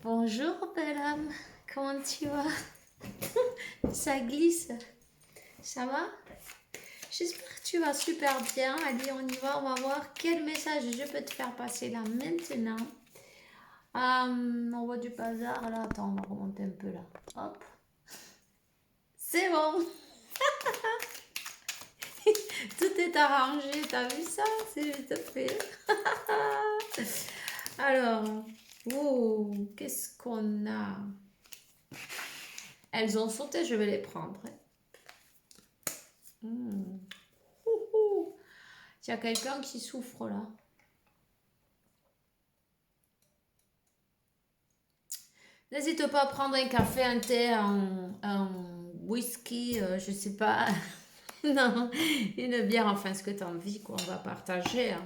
Bonjour belle âme, comment tu vas? Ça glisse, ça va? J'espère que tu vas super bien. Allez, on va voir quel message je peux te faire passer là maintenant. On voit du bazar là, attends, on va remonter un peu là. Hop, c'est bon, tout est arrangé, t'as vu ça? C'est vite fait. Alors, oh, qu'est-ce qu'on a? Elles ont sauté, je vais les prendre. Hmm. Ouhou. Il y a quelqu'un qui souffre là. N'hésite pas à prendre un café, un thé, un whisky, je sais pas. Non, une bière, enfin ce que tu as envie, quoi. On va partager, hein.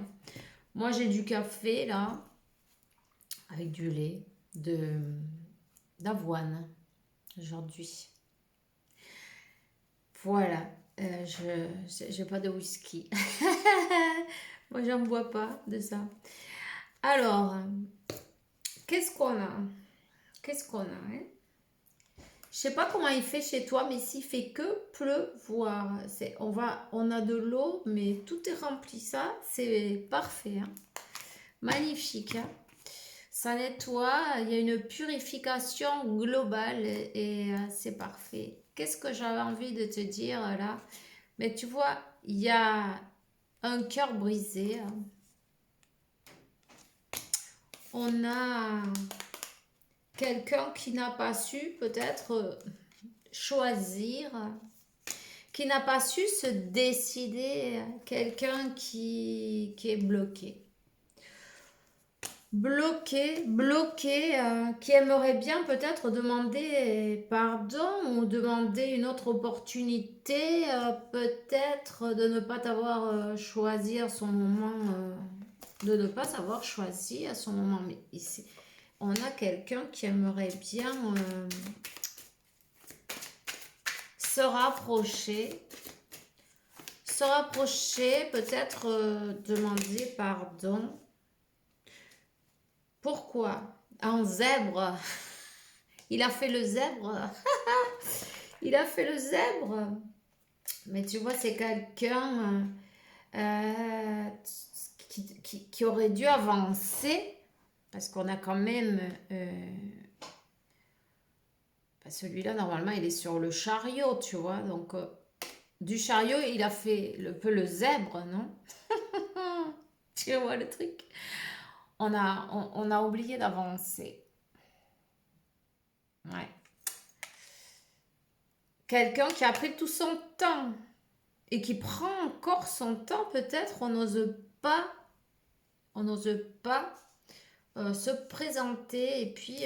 Moi j'ai du café là, avec du lait, d'avoine aujourd'hui. Voilà, j'ai pas de whisky. Moi j'en bois pas de ça. Alors, qu'est-ce qu'on a? Qu'est-ce qu'on a, hein? Je sais pas comment il fait chez toi, mais s'il fait que pleuvoir, on a de l'eau, mais tout est rempli. Ça, c'est parfait, hein. Magnifique, hein. Ça nettoie, il y a une purification globale et c'est parfait. Qu'est-ce que j'avais envie de te dire là? Mais tu vois, il y a un cœur brisé, hein. On a quelqu'un qui n'a pas su peut-être choisir, qui n'a pas su se décider, quelqu'un qui est bloqué. Bloqué, qui aimerait bien peut-être demander pardon ou demander une autre opportunité, peut-être de ne pas t'avoir choisi à son moment, de ne pas savoir choisi à son moment. Mais ici, on a quelqu'un qui aimerait bien se rapprocher, peut-être demander pardon. Pourquoi? Un zèbre. Il a fait le zèbre. Il a fait le zèbre. Mais tu vois, c'est quelqu'un qui aurait dû avancer. Parce qu'on a quand même... celui-là, normalement, il est sur le chariot, tu vois. Donc, du chariot, il a fait un peu le zèbre, non? Tu vois le truc? On a oublié d'avancer. Ouais. Quelqu'un qui a pris tout son temps et qui prend encore son temps, peut-être, on n'ose pas se présenter et puis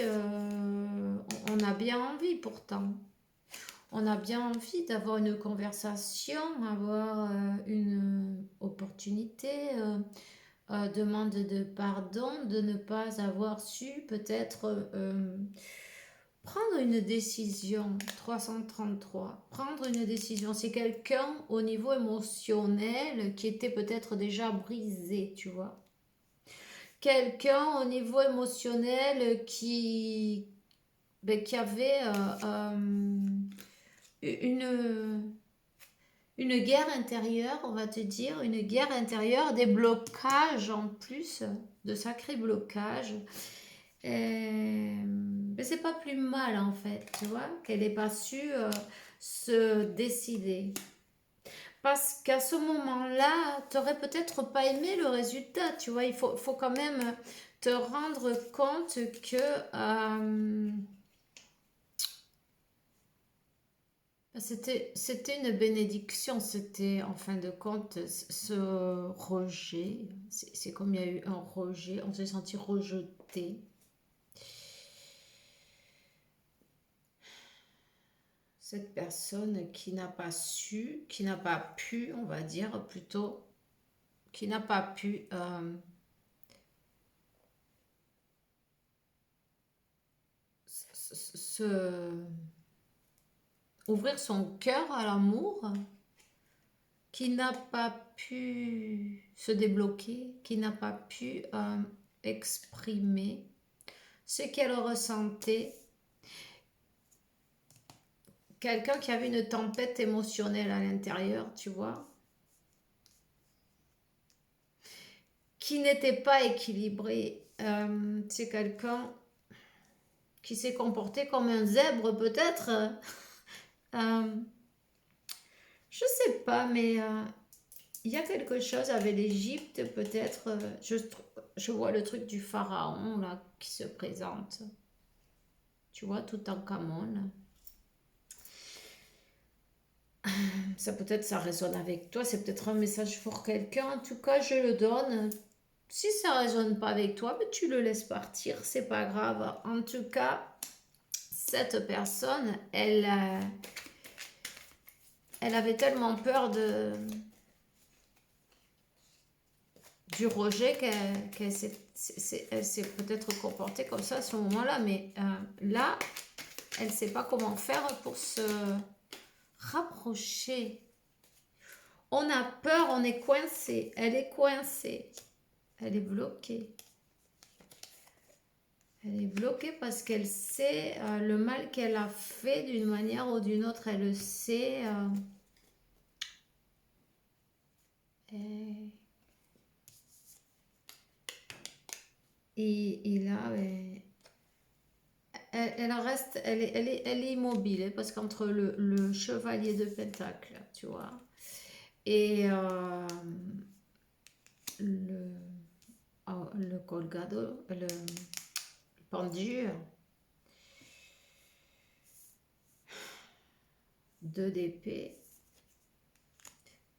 on a bien envie pourtant. On a bien envie d'avoir une conversation, avoir une opportunité, demande de pardon, de ne pas avoir su peut-être prendre une décision. 333. Prendre une décision. C'est quelqu'un au niveau émotionnel qui était peut-être déjà brisé, tu vois. Quelqu'un au niveau émotionnel qui avait une, une guerre intérieure, on va te dire, une guerre intérieure, des blocages en plus, de sacrés blocages. Mais c'est pas plus mal en fait, tu vois, qu'elle n'ait pas su se décider. Parce qu'à ce moment-là, tu n'aurais peut-être pas aimé le résultat, tu vois. Faut quand même te rendre compte que c'était une bénédiction, c'était en fin de compte ce rejet. C'est comme il y a eu un rejet, on s'est senti rejeté. Cette personne qui n'a pas su, qui n'a pas pu, on va dire plutôt, qui n'a pas pu se ouvrir son cœur à l'amour, qui n'a pas pu se débloquer, qui n'a pas pu exprimer ce qu'elle ressentait. Quelqu'un qui avait une tempête émotionnelle à l'intérieur, tu vois, qui n'était pas équilibré. C'est quelqu'un qui s'est comporté comme un zèbre peut-être. Euh, je sais pas, mais il y a quelque chose avec l'Égypte peut-être. Je vois le truc du pharaon là qui se présente. Tu vois, tout en Camon. Ça peut-être ça résonne avec toi, c'est peut-être un message pour quelqu'un. En tout cas, je le donne. Si ça résonne pas avec toi, mais tu le laisses partir, c'est pas grave. En tout cas, cette personne, elle avait tellement peur du rejet qu'elle elle s'est peut-être comportée comme ça à ce moment-là. Mais là, elle ne sait pas comment faire pour se rapprocher. On a peur, on est coincé. Elle est coincée. Elle est bloquée. Elle est bloquée parce qu'elle sait le mal qu'elle a fait d'une manière ou d'une autre. Elle le sait. Et là, elle reste, elle est immobile hein, parce qu'entre le chevalier de Pentacle, tu vois, et le, le colgado, le pendu, 2 d'épée,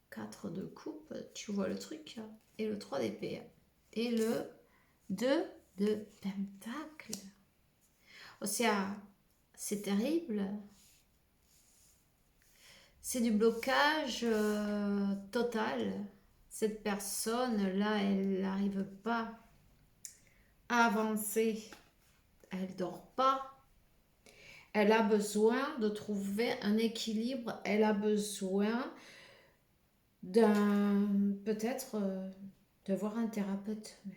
4 de coupe, tu vois le truc, et le 3 d'épée, et le 2 de Pentacle. Oh, c'est terrible. C'est du blocage total. Cette personne-là, elle n'arrive pas à avancer. Elle dort pas. Elle a besoin de trouver un équilibre. Elle a besoin peut-être de voir un thérapeute même.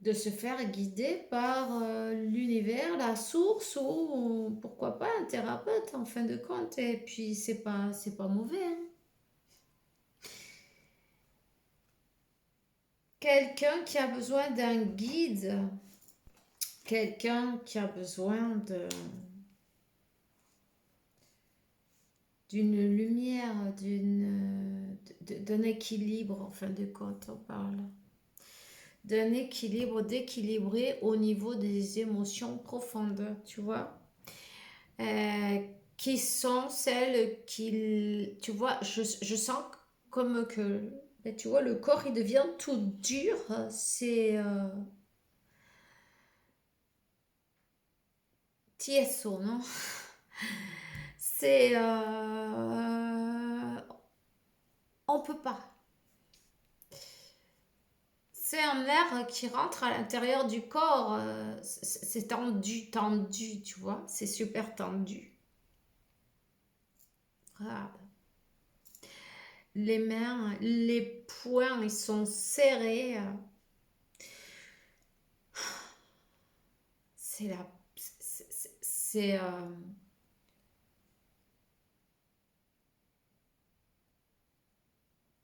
De se faire guider par l'univers, la source ou pourquoi pas un thérapeute en fin de compte. Et puis c'est pas mauvais. Hein. Quelqu'un qui a besoin d'un guide, quelqu'un qui a besoin d'une lumière, d'un équilibre en fin de compte, on parle. D'un équilibre, d'équilibrer au niveau des émotions profondes, tu vois. Qui sont celles qui, tu vois, je sens comme que, ben, tu vois, le corps il devient tout dur, c'est tieso, non? C'est, on peut pas. C'est un air qui rentre à l'intérieur du corps, c'est tendu, tendu, tu vois, c'est super tendu. Regarde. Les mains, les poings, ils sont serrés. C'est la, c'est,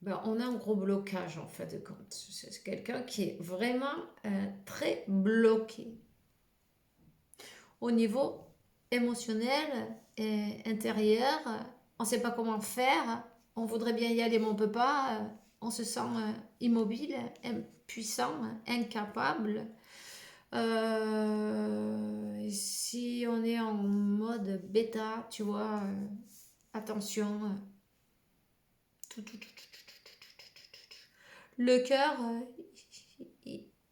ben, on a un gros blocage en fait de compte. C'est quelqu'un qui est vraiment très bloqué au niveau émotionnel et intérieur. On ne sait pas comment faire. On voudrait bien y aller, mais on ne peut pas. On se sent immobile, impuissant, incapable. Si on est en mode bêta, tu vois, attention. Le cœur,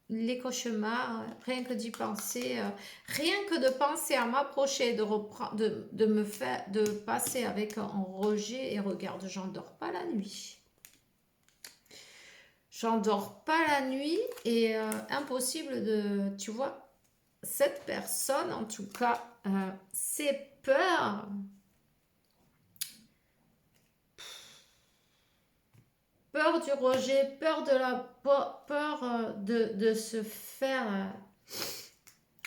les cauchemars, rien que d'y penser, rien que de penser à m'approcher, de me faire, de passer avec un rejet et regarde, j'endors pas la nuit. J'endors pas la nuit et impossible de, tu vois, cette personne en tout cas, ses peurs. Peur du rejet, peur de la peur de se faire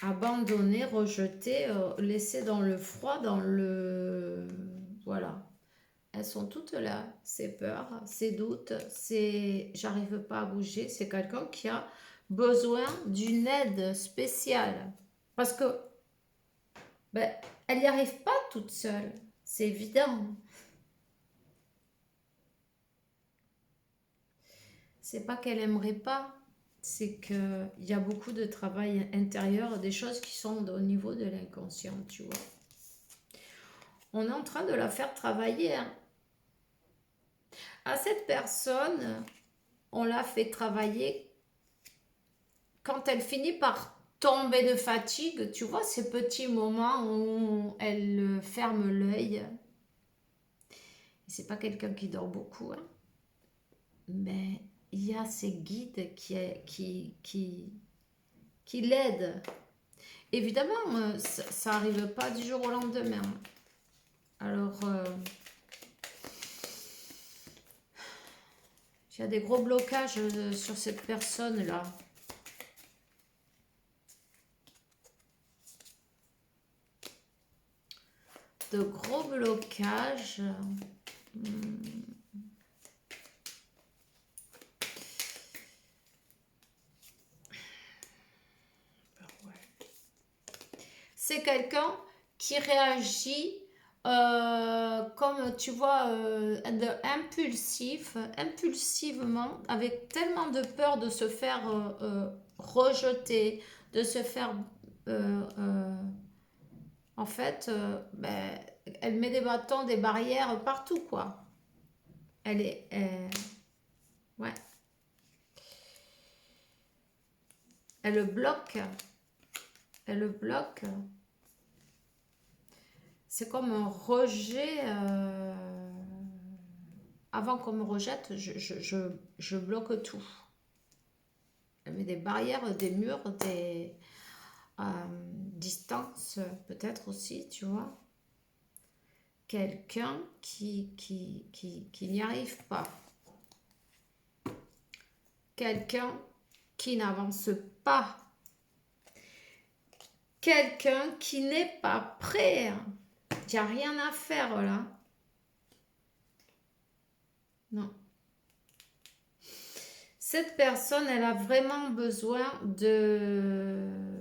abandonner, rejeter, laisser dans le froid, dans le... Voilà. Elles sont toutes là, ces peurs, ces doutes, ces j'arrive pas à bouger. C'est quelqu'un qui a besoin d'une aide spéciale. Parce que ben, elle n'y arrive pas toute seule. C'est évident. C'est pas qu'elle aimerait pas. C'est qu'il y a beaucoup de travail intérieur, des choses qui sont au niveau de l'inconscient, tu vois. On est en train de la faire travailler, hein. À cette personne, on l'a fait travailler quand elle finit par tomber de fatigue, tu vois, ces petits moments où elle ferme l'œil. C'est pas quelqu'un qui dort beaucoup, hein, mais il y a ces guides qui l'aident. Évidemment, ça n'arrive pas du jour au lendemain. Alors, il y a des gros blocages sur cette personne-là. De gros blocages. C'est quelqu'un qui réagit comme tu vois, impulsivement, avec tellement de peur de se faire rejeter, de se faire... en fait, ben, elle met des bâtons, des barrières partout, quoi. Elle est... ouais. Elle le bloque. Elle le bloque. C'est comme un rejet. Avant qu'on me rejette, je bloque tout. Elle met des barrières, des murs, des distances, peut-être aussi, tu vois. Quelqu'un qui n'y arrive pas. Quelqu'un qui n'avance pas. Quelqu'un qui n'est pas prêt. Il n'y a rien à faire là. Non. Cette personne, elle a vraiment besoin de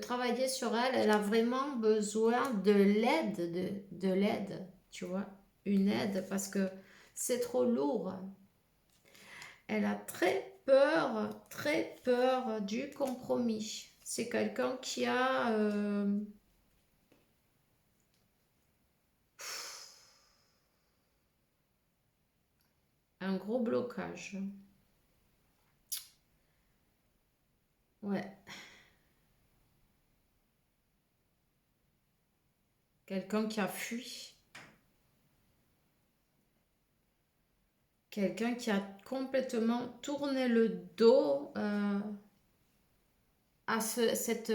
travailler sur elle. Elle a vraiment besoin de l'aide, de l'aide, tu vois. Une aide parce que c'est trop lourd. Elle a très peur du compromis. C'est quelqu'un qui a... un gros blocage. Ouais. Quelqu'un qui a fui. Quelqu'un qui a complètement tourné le dos à cette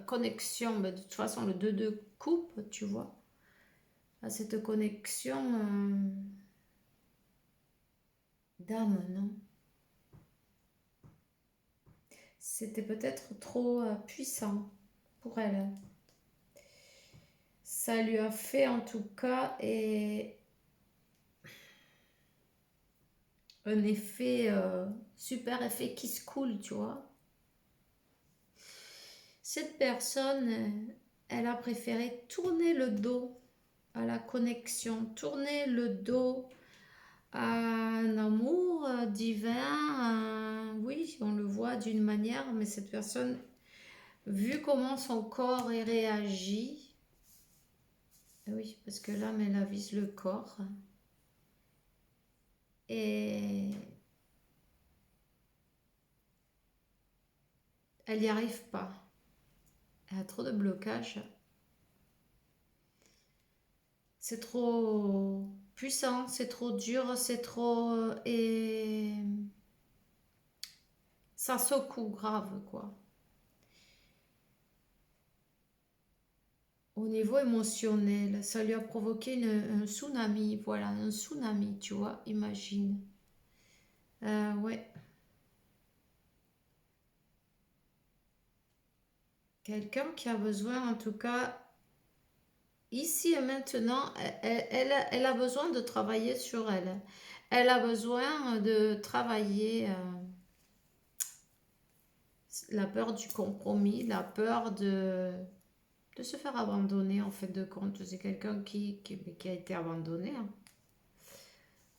connexion. Mais de toute façon, le 2-2 coupe, tu vois. À cette connexion d'âme, non? C'était peut-être trop puissant pour elle. Ça lui a fait en tout cas un effet, super effet qui se coule, tu vois. Cette personne, elle a préféré tourner le dos à la connexion, tourner le dos à un amour divin. Oui, on le voit d'une manière, mais cette personne, vu comment son corps est réagi, oui, parce que l'âme, elle avise le corps. Et elle n'y arrive pas. Elle a trop de blocages. C'est trop puissant, c'est trop dur, c'est trop... et ça secoue grave, quoi. Au niveau émotionnel, ça lui a provoqué un tsunami, voilà, un tsunami, tu vois, imagine. Ouais. Quelqu'un qui a besoin, en tout cas, ici et maintenant, elle a besoin de travailler sur elle. Elle a besoin de travailler la peur du compromis, la peur de se faire abandonner, en fait, de compte. C'est quelqu'un qui a été abandonné, hein.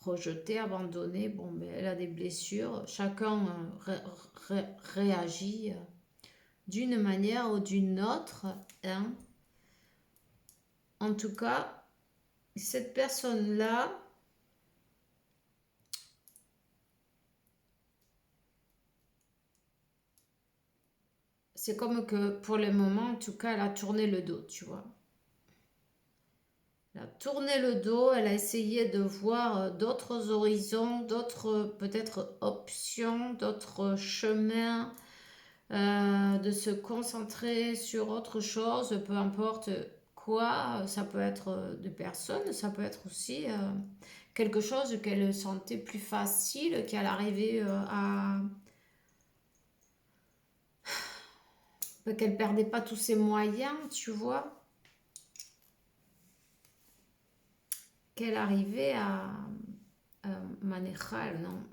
Rejeté, abandonné. Bon, ben, elle a des blessures. Chacun réagit d'une manière ou d'une autre, hein. En tout cas, cette personne-là, c'est comme que pour le moment, en tout cas, elle a tourné le dos, tu vois. Elle a tourné le dos, elle a essayé de voir d'autres horizons, d'autres peut-être options, d'autres chemins, de se concentrer sur autre chose, peu importe quoi. Ça peut être de personnes, ça peut être aussi quelque chose qu'elle sentait plus facile, qu'elle arrivait qu'elle perdait pas tous ses moyens, tu vois, qu'elle arrivait manejar, non,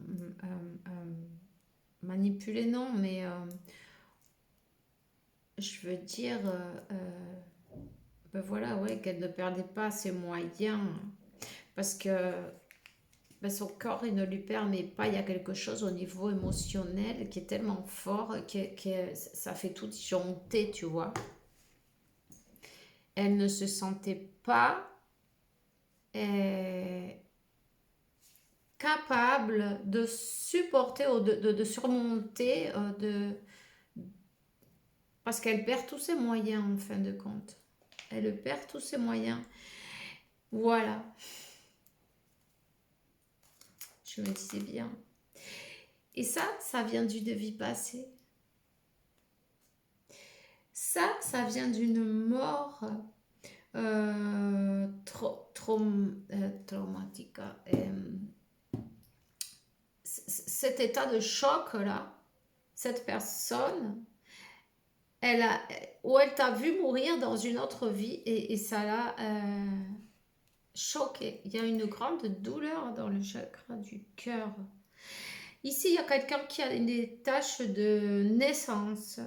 manipuler, non, mais je veux dire, ben voilà, ouais, qu'elle ne perdait pas ses moyens parce que ben, son corps, il ne lui permet pas. Il y a quelque chose au niveau émotionnel qui est tellement fort que ça fait tout disjoncter, tu vois. Elle ne se sentait pas euh, capable de supporter ou de surmonter, parce qu'elle perd tous ses moyens en fin de compte. Elle perd tous ses moyens. Voilà, je me disais bien. Et ça vient d'une vie passée. Ça vient d'une mort traumatique. Cet état de choc là, cette personne, elle a, ou elle t'a vu mourir dans une autre vie et ça l'a choqué. Il y a une grande douleur dans le chakra du cœur. Ici, il y a quelqu'un qui a des taches de naissance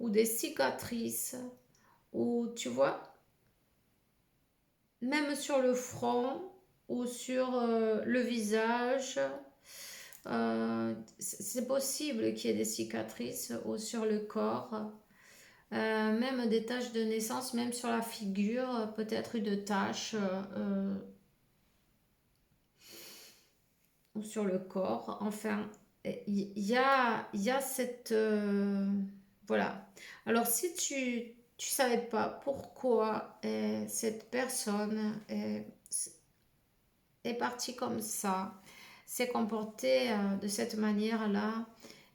ou des cicatrices ou tu vois, même sur le front ou sur le visage. C'est possible qu'il y ait des cicatrices ou sur le corps. Même des taches de naissance, même sur la figure, peut-être une tache ou sur le corps. Enfin, il y a cette... voilà. Alors, si tu savais pas pourquoi cette personne est partie comme ça, s'est comportée de cette manière-là,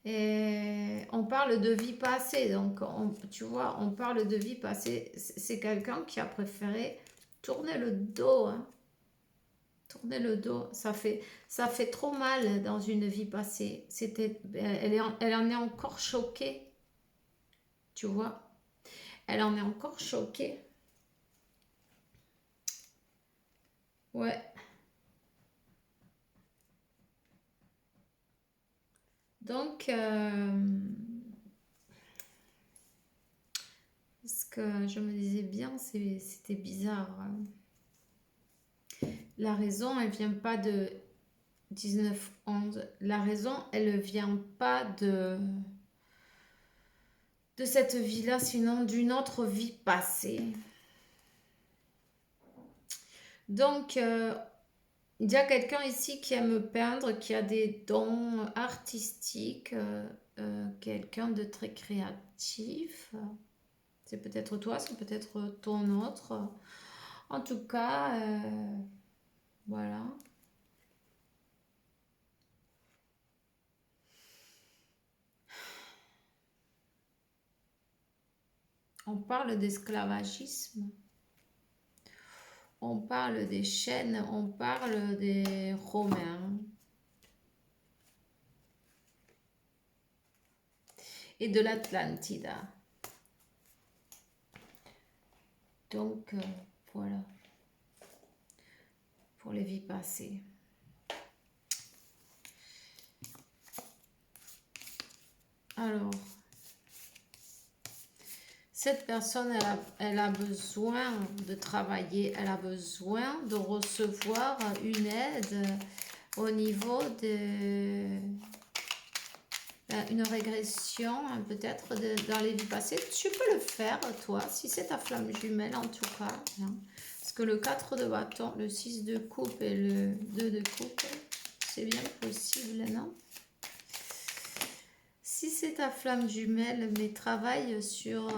et on parle de vie passée, donc tu vois, on parle de vie passée. C'est quelqu'un qui a préféré tourner le dos, hein. Tourner le dos, ça fait trop mal dans une vie passée. Elle en est encore choquée, tu vois. Elle en est encore choquée. Ouais. Donc, ce que je me disais bien, c'était bizarre, hein. La raison, elle vient pas de 1911. La raison, elle ne vient pas de cette vie-là, sinon d'une autre vie passée. Donc, il y a quelqu'un ici qui aime peindre, qui a des dons artistiques, quelqu'un de très créatif. C'est peut-être toi, c'est peut-être ton autre. En tout cas, voilà. On parle d'esclavagisme. On parle des chaînes, on parle des Romains. et de l'Atlantida. Donc, voilà. Pour les vies passées. Alors, cette personne, elle a besoin de travailler, elle a besoin de recevoir une aide au niveau de une régression, peut-être dans les vies passées. Tu peux le faire, toi, si c'est ta flamme jumelle en tout cas. Hein. Parce que le 4 de bâton, le 6 de coupe et le 2 de coupe, c'est bien possible, non? Si c'est ta flamme jumelle, mais travaille sur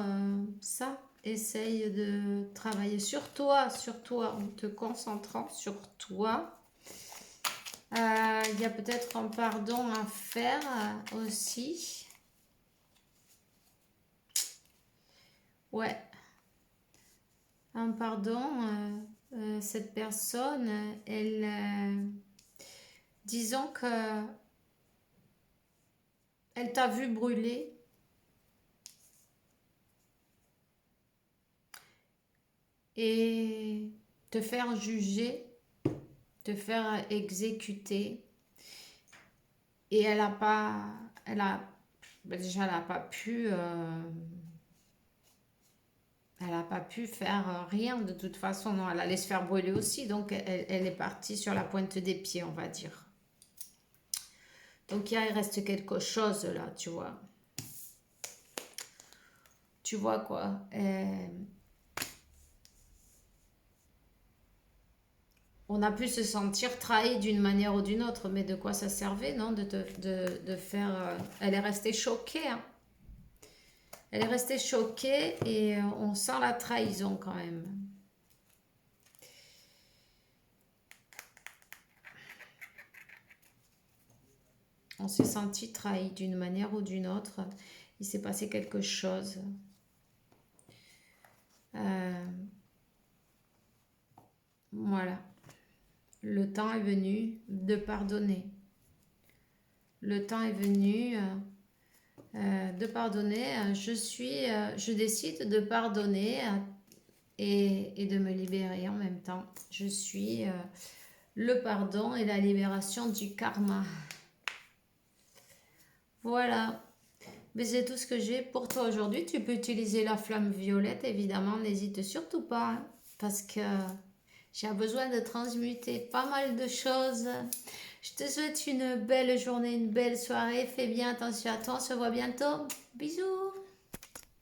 ça. Essaye de travailler sur toi, en te concentrant sur toi. Il y a peut-être un pardon à faire aussi. Ouais. Un pardon, cette personne, elle... disons que... elle t'a vu brûler. Et te faire juger, te faire exécuter. Et elle a pas... déjà, elle n'a pas pu... elle n'a pas pu faire rien de toute façon. Non, elle allait se faire brûler aussi. Donc, elle est partie sur la pointe des pieds, on va dire. Donc, il reste quelque chose là, tu vois. Tu vois quoi? On a pu se sentir trahi d'une manière ou d'une autre. Mais de quoi ça servait, non? De faire... elle est restée choquée, hein. Elle est restée choquée et on sent la trahison quand même. On s'est senti trahi d'une manière ou d'une autre. Il s'est passé quelque chose. Voilà. Le temps est venu de pardonner. Le temps est venu de pardonner. Je décide de pardonner et de me libérer en même temps. Je suis le pardon et la libération du karma. Voilà. Mais c'est tout ce que j'ai pour toi aujourd'hui. Tu peux utiliser la flamme violette, évidemment. N'hésite surtout pas. Hein, parce que j'ai besoin de transmuter pas mal de choses. Je te souhaite une belle journée, une belle soirée. Fais bien attention à toi. On se voit bientôt. Bisous.